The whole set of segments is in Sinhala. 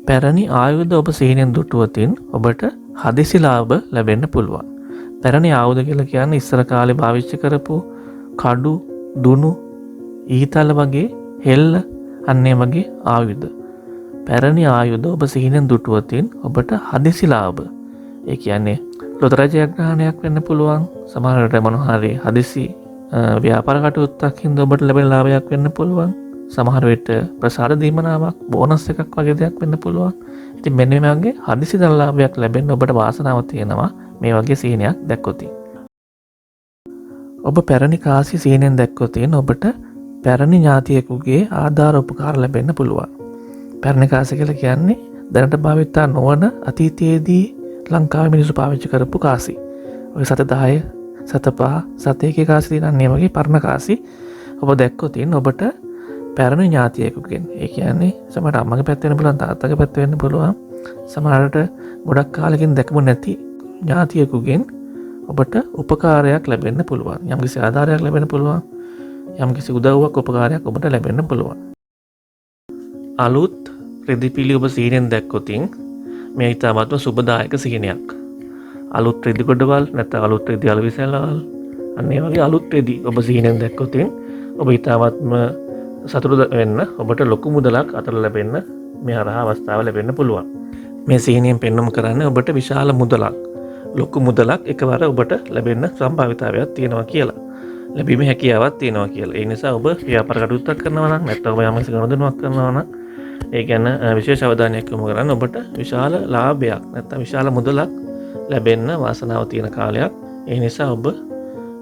පැරණි ආයුධ ඔබ සිහිනෙන් දුටුවතින් ඔබට හදිසි ලාභ ලැබෙන්න පුළුවන්. පැරණි ආයුධ කියලා කියන්නේ ඉස්සර කාලේ පාවිච්චි කරපු කඩු, දුනු, ඊතල වගේ හෙල්ල අන්නේ වගේ ආයුධ. පැරණි ආයුධ ඔබ සිහිනෙන් දුටුවතින් ඔබට හදිසි ලාභ. ඒ කියන්නේ ලොතර ජයග්‍රහණයක් වෙන්න පුළුවන්. සමහර විට මොනවා හරි හදිසි ව්‍යාපාර කටයුත්තක් හින්දා ඔබට ලැබෙන ලාභයක් වෙන්න පුළුවන්. සමහර විට ප්‍රසාද දීමනාවක් බෝනස් එකක් වගේ දෙයක් වෙන්න පුළුවන්. ඉතින් මෙන්න මේ වගේ හදිසි ධන ලාභයක් ලැබෙන්න ඔබට වාසනාවක් තියෙනවා මේ වගේ සීනයක් දැක්කොත්. ඔබ පැරණි කාසි සීනෙන් දැක්කොත් ඔබට පැරණි ඥාතියෙකුගේ ආධාර උපකාර ලැබෙන්න පුළුවන්. පැරණි කාසි කියලා කියන්නේ දැනට භාවිතා නොවන අතීතයේදී ලංකාවේ මිනිස්සු පාවිච්චි කරපු කාසි. ඔය 710, 705, 701 කාසි තියෙනන්නේ වගේ පරණ කාසි ඔබ දැක්කොත් ඔබට පැරණි ඥාතියෙකුගෙන්, ඒ කියන්නේ සමහරට අම්මගේ පැත්ත වෙන්න පුළුවන්, තාත්තගේ පැත්ත වෙන්න පුළුවන්, සමහරට ගොඩක් කාලෙකින් දැකපු නැති ඥාතියෙකුගෙන් ඔබට උපකාරයක් ලැබෙන්න පුළුවන්. යම්කිසි ආධාරයක් ලැබෙන්න පුළුවන්. යම්කිසි උදව්වක් උපකාරයක් ඔබට ලැබෙන්න පුළුවන්. අලුත් රෙදිපිලි ඔබ සීනෙන් දැක්කොත් මේ ඉතාමත්ම සුබදායක සීනයක්. අලුත් රෙදි ගොඩවල් නැත්නම් අලුත් රෙදි අලවිසැලවල් අන්නේ වගේ අලුත් රෙදි ඔබ සීනෙන් දැක්කොත් ඔබ ඉතාමත්ම සතුටු වෙන්න, ඔබට ලොකු මුදලක් අතට ලැබෙන්න මේ හරහා අවස්ථාව ලැබෙන්න පුළුවන්. මේ සීනියෙන් පෙන්වුම් කරන්නේ ඔබට විශාල මුදලක්, ලොකු මුදලක් එකවර ඔබට ලැබෙන්න සම්භාවිතාවයක් තියෙනවා කියලා. ලැබීමේ හැකියාවක් තියෙනවා කියලා. ඒ නිසා ඔබ ව්‍යාපාර කටයුත්තක් කරනවා නම් නැත්නම් ඔබ යම්කිසි ගනුදෙනුවක් කරනවා නම් ඒ කියන්නේ විශේෂ අවධානයක් යොමු කරන්න ඔබට විශාල ලාභයක් නැත්නම් විශාල මුදලක් ලැබෙන්න වාසනාව තියෙන කාලයක්. ඒ නිසා ඔබ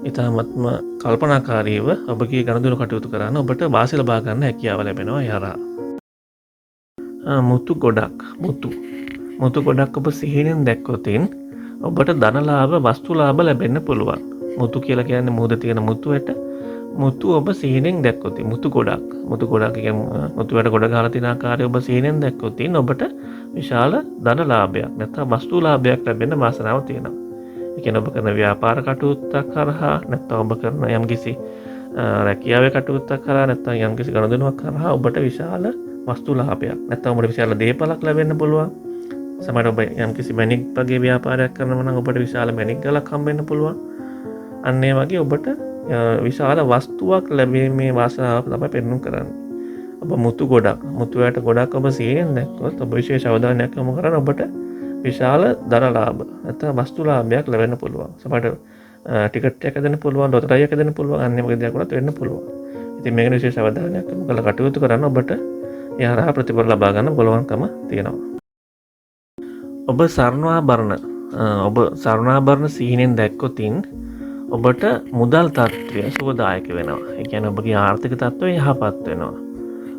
ඉතාමත්ම කල්පනාකාරීව ඔබගේ ගනුදෙනු කටයුතු කරන්න ඔබට වාසි ලබා ගන්න හැකියාව ලැබෙනවා ඒ හරහා. මුතු ගොඩක් ඔබ සිහිනෙන් දැක්කොත් ඔබට ධනලාභ, වස්තුලාභ ලැබෙන්න පුළුවන්. මුතු කියලා කියන්නේ මුහුද තියෙන මුතු ඇට. මුතු ඔබ සිහිනෙන් දැක්කොත් මුතු ගොඩක් කියන්නේ මුතු ඇට ගොඩ ගහලා තියෙන ආකාරය ඔබ සිහිනෙන් දැක්කොත් ඔබට විශාල ධනලාභයක් නැත්නම් වස්තුලාභයක් ලැබෙන්න වාසනාව තියෙනවා. ඒ කියන්නේ ඔබ කරන ව්‍යාපාර කටයුත්තක් කරහා නැත්නම් ඔබ කරන යම්කිසි රැකියාවේ කටයුත්තක් කරහා නැත්නම් යම්කිසි ගනුදෙනුවක් කරහා ඔබට විශාල වස්තුලාභයක් නැත්නම් ඔබට විශාල දේපලක් ලැබෙන්න පුළුවන්. සමහරවිට ඔබ යම්කිසි මැණික් වගේ ව්‍යාපාරයක් කරනවා නම් ඔබට විශාල මැණික් ගලක් හම්බෙන්න පුළුවන්. අන්න ඒ වගේ ඔබට විශාල වස්තුවක් ලැබීමේ වාසනාව තමයි පෙන්වුම් කරන්නේ. ඔබ මුතු ඇට ගොඩක් ඔබ සීනෙන් දැක්කොත් ඔබ විශේෂ අවධානයක් යොමු කරන ඔබට විශාල ධනලාභ නැත්නම් වස්තුලාභයක් ලැබෙන්න පුළුවන්. සමහරවිට ටිකට් එකක් හදන්න පුළුවන්, ලොතරැයියක් හදන්න පුළුවන්, අන්න ඒ වගේ දෙයක් උනත් වෙන්න පුළුවන්. ඉතින් මේක විශේෂ අවධානයක් යොමු කරලා කටයුතු කරන්න ඔබට ඒ හරහා ප්‍රතිඵල ලබා ගන්න පුළුවන්කම තියෙනවා. ඔබ සරණාභරණ සීනෙන් දැක්කොත් ඔබට මුදල් තත්ත්වය සුවදායක වෙනවා. ඒ කියන්නේ ඔබගේ ආර්ථික තත්ත්වය යහපත් වෙනවා.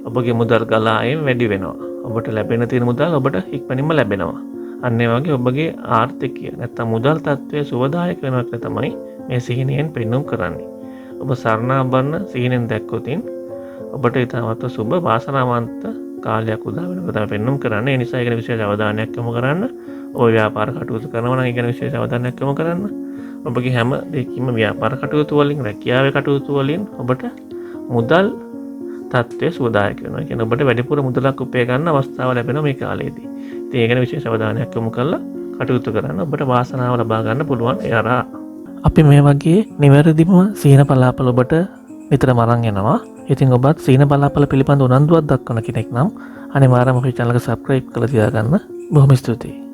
ඔබගේ මුදල් ගලායෙන් වැඩි වෙනවා. ඔබට ලැබෙන තියෙන මුදල් ඔබට ඉක්මනින්ම ලැබෙනවා. අන්න ඒ වගේ ඔබගේ ආර්ථිකය නැත්නම් මුදල් තත්ත්වය සුවදායක වෙනවා කියලා තමයි මේ සීනෙන් පෙන්වුම් කරන්නේ. ඔබ සරණාභරණ සීනෙන් දැක්කොත් ඔබට ඉතාමත් සුබ වාසනාවන්ත කාලයක් උදා වෙනවා තමයි පෙන්වුම් කරන්නේ. ඒ නිසා ඒක විශේෂ අවධානයක් යොමු කරන්න. ඔය ව්‍යාපාර කටයුතු කරනවා නම් ඒක විශේෂ අවධානයක් යොමු කරන්න. ඔබගේ හැම දෙයකින්ම ව්‍යාපාර කටයුතු වලින්, රැකියාවේ කටයුතු වලින් ඔබට මුදල් තත්ත්වය සුවදායක වෙනවා. ඒ කියන්නේ ඔබට වැඩිපුර මුදලක් උපය ගන්න අවස්ථාව ලැබෙනවා මේ කාලේදී. ඉතින් ඒක විශේෂ අවධානයක් යොමු කරලා කටයුතු කරන්න ඔබට වාසනාව ලබා ගන්න පුළුවන් ඒ හරහා. අපි මේ වගේ නිවැරදිම සීන බලාපල ඔබට නිතරම අරන් එනවා. ඉතින් ඔබත් සීන බලාපල පිළිබඳ උනන්දුවක් දක්වන කෙනෙක් නම් අනිවාර්යයෙන්ම අපේ channel එක subscribe කරලා තියාගන්න. බොහොම ස්තුතියි.